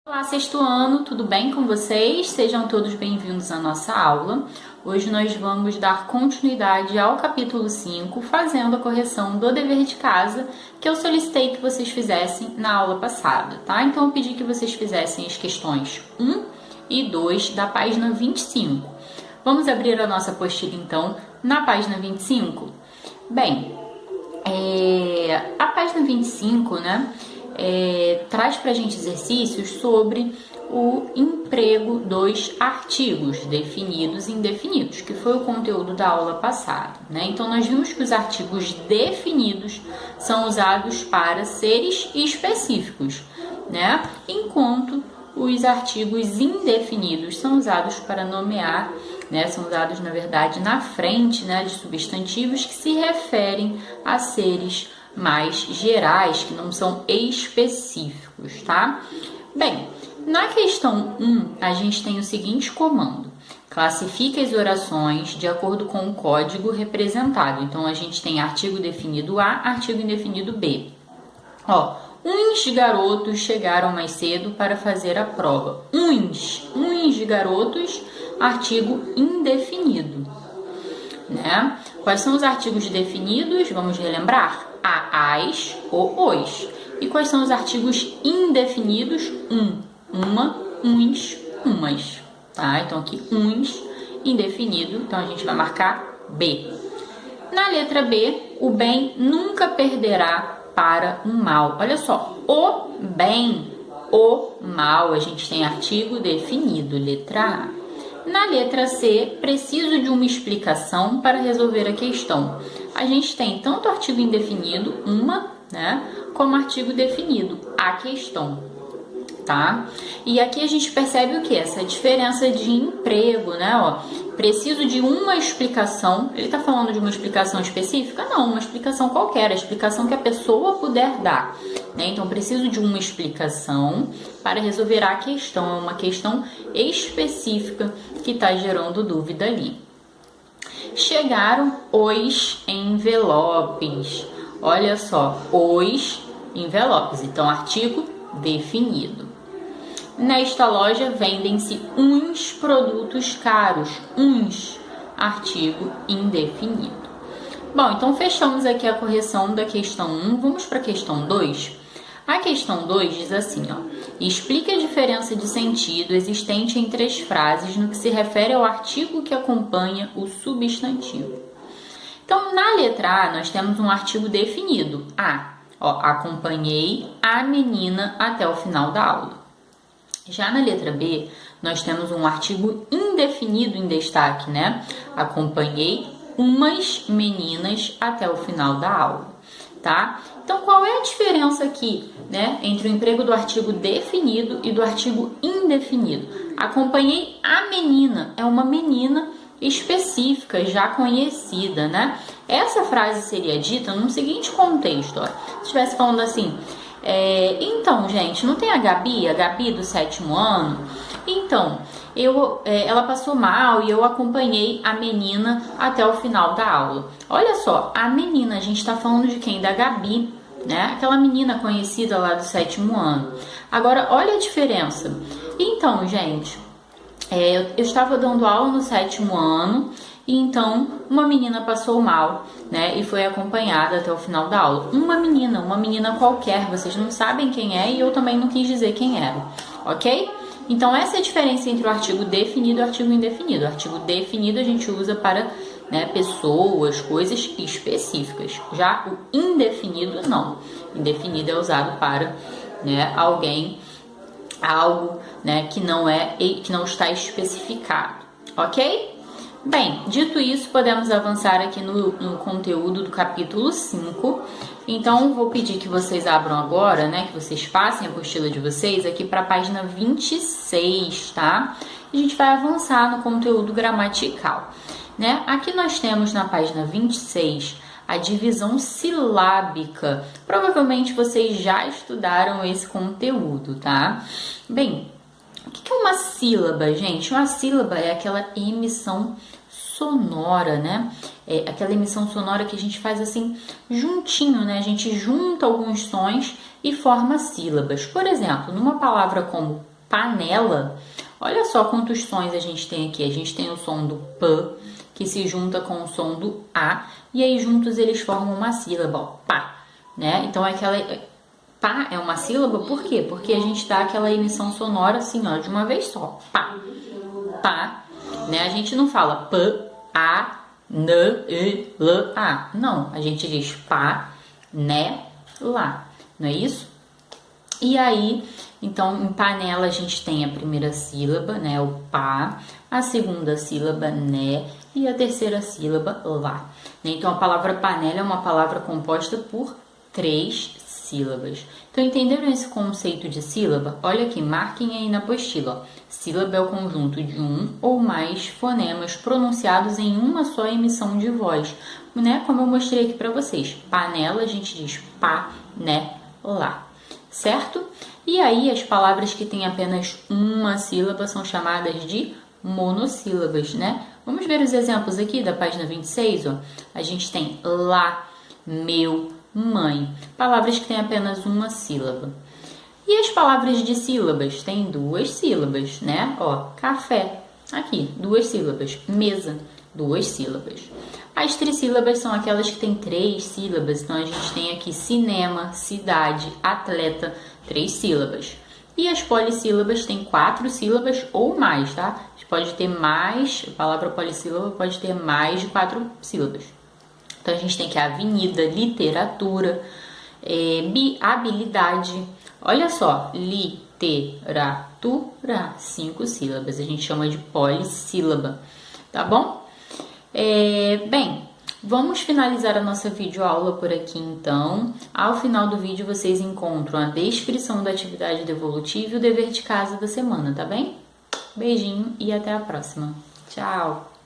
Olá, sexto ano, tudo bem com vocês? Sejam todos bem-vindos à nossa aula. Hoje nós vamos dar continuidade ao capítulo 5, fazendo a correção do dever de casa que eu solicitei que vocês fizessem na aula passada, tá? Então eu pedi que vocês fizessem as questões 1 e 2 da página 25. Vamos abrir a nossa apostila então na página 25? Bem, a página 25, né? Traz para a gente exercícios sobre o emprego dos artigos definidos e indefinidos, que foi o conteúdo da aula passada, né? Então, nós vimos que os artigos definidos são usados para seres específicos, né? Enquanto os artigos indefinidos são usados para nomear, né? São usados, na verdade, na frente, né, de substantivos que se referem a seres mais gerais, que não são específicos, tá? Bem, na questão 1, a gente tem o seguinte comando: classifica as orações de acordo com o código representado. Então, a gente tem artigo definido A, artigo indefinido B. Uns garotos chegaram mais cedo para fazer a prova. Uns garotos, artigo indefinido, né? Quais são os artigos definidos? Vamos relembrar: a, as, o, os. E quais são os artigos indefinidos? Uma, uns, umas. Tá? Então aqui uns, indefinido. Então a gente vai marcar B. Na letra B, o bem nunca perderá para o mal. Olha só, o bem, o mal. A gente tem artigo definido, letra A. Na letra C, preciso de uma explicação para resolver a questão. A gente tem tanto artigo indefinido, uma, né, como artigo definido, a questão, tá? E aqui a gente percebe o que? Essa diferença de emprego, né? Preciso de uma explicação. Ele está falando de uma explicação específica? Não, uma explicação qualquer, a explicação que a pessoa puder dar, né? Então, preciso de uma explicação para resolver a questão. É uma questão específica que está gerando dúvida ali. Chegaram os envelopes. Olha só, os envelopes. Então, artigo definido. Nesta loja vendem-se uns produtos caros. Uns, artigo indefinido. Bom, então fechamos aqui a correção da questão 1. Vamos para a questão 2. A questão 2 diz assim, explique a diferença de sentido existente entre as frases no que se refere ao artigo que acompanha o substantivo. Então, na letra A, nós temos um artigo definido. A, acompanhei a menina até o final da aula. Já na letra B, nós temos um artigo indefinido em destaque, né? Acompanhei umas meninas até o final da aula, tá? Então, qual é a diferença aqui, né, entre o emprego do artigo definido e do artigo indefinido? Acompanhei a menina, é uma menina específica, já conhecida, né? Essa frase seria dita no seguinte contexto, se estivesse falando assim, então, gente, não tem a Gabi do 7º ano? Então, ela passou mal e eu acompanhei a menina até o final da aula. Olha só, a menina, a gente está falando de quem? Da Gabi, né? Aquela menina conhecida lá do 7º ano. Agora, olha a diferença. Então, gente, eu estava dando aula no 7º ano e então uma menina passou mal, né? E foi acompanhada até o final da aula. Uma menina qualquer, vocês não sabem quem é e eu também não quis dizer quem era, ok? Então, essa é a diferença entre o artigo definido e o artigo indefinido. O artigo definido a gente usa para, né, pessoas, coisas específicas. Já o indefinido, não. Indefinido é usado para, né, alguém, algo, né, que não está especificado, ok? Bem, dito isso, podemos avançar aqui no conteúdo do capítulo 5. Então, vou pedir que vocês abram agora, né, que vocês passem a apostila de vocês aqui para a página 26, tá? E a gente vai avançar no conteúdo gramatical, né? Aqui nós temos na página 26 a divisão silábica. Provavelmente vocês já estudaram esse conteúdo, tá? Bem, o que é uma sílaba, gente? Uma sílaba é aquela emissão sonora, né? É aquela emissão sonora que a gente faz assim juntinho, né? A gente junta alguns sons e forma sílabas. Por exemplo, numa palavra como panela. Olha só quantos sons a gente tem aqui. A gente tem o som do P, que se junta com o som do A, e aí juntos eles formam uma sílaba, ó, pá, né? Então aquela pá é uma sílaba, por quê? Porque a gente dá aquela emissão sonora assim, ó, de uma vez só, pá, pá, né? A gente não fala P, A, N, E, L, A. Não, a gente diz pá, né, lá, não é isso? E aí, então, em panela a gente tem a primeira sílaba, né, o pá, a segunda sílaba, né, e a terceira sílaba, lá. Então, a palavra panela é uma palavra composta por 3 sílabas. Então, entenderam esse conceito de sílaba? Olha aqui, marquem aí na apostila. Ó. Sílaba é o conjunto de um ou mais fonemas pronunciados em uma só emissão de voz, né? Como eu mostrei aqui para vocês. Panela a gente diz pá, né, lá. Certo? E aí, as palavras que têm apenas uma sílaba são chamadas de monossílabas, né? Vamos ver os exemplos aqui da página 26, ó. A gente tem lá, meu, mãe. Palavras que têm apenas uma sílaba. E as palavras de sílabas? Tem 2 sílabas, né? Ó, café, aqui, 2 sílabas. Mesa, 2 sílabas. As trissílabas são aquelas que têm 3 sílabas. Então, a gente tem aqui cinema, cidade, atleta, 3 sílabas. E as polissílabas têm 4 sílabas ou mais, tá? A gente pode ter mais, a palavra polissílaba pode ter mais de 4 sílabas. Então, a gente tem aqui a avenida, literatura, habilidade. Olha só, literatura, 5 sílabas. A gente chama de polissílaba, tá bom? Bem, vamos finalizar a nossa videoaula por aqui então. Ao final do vídeo vocês encontram a descrição da atividade devolutiva e o dever de casa da semana, tá bem? Beijinho e até a próxima. Tchau!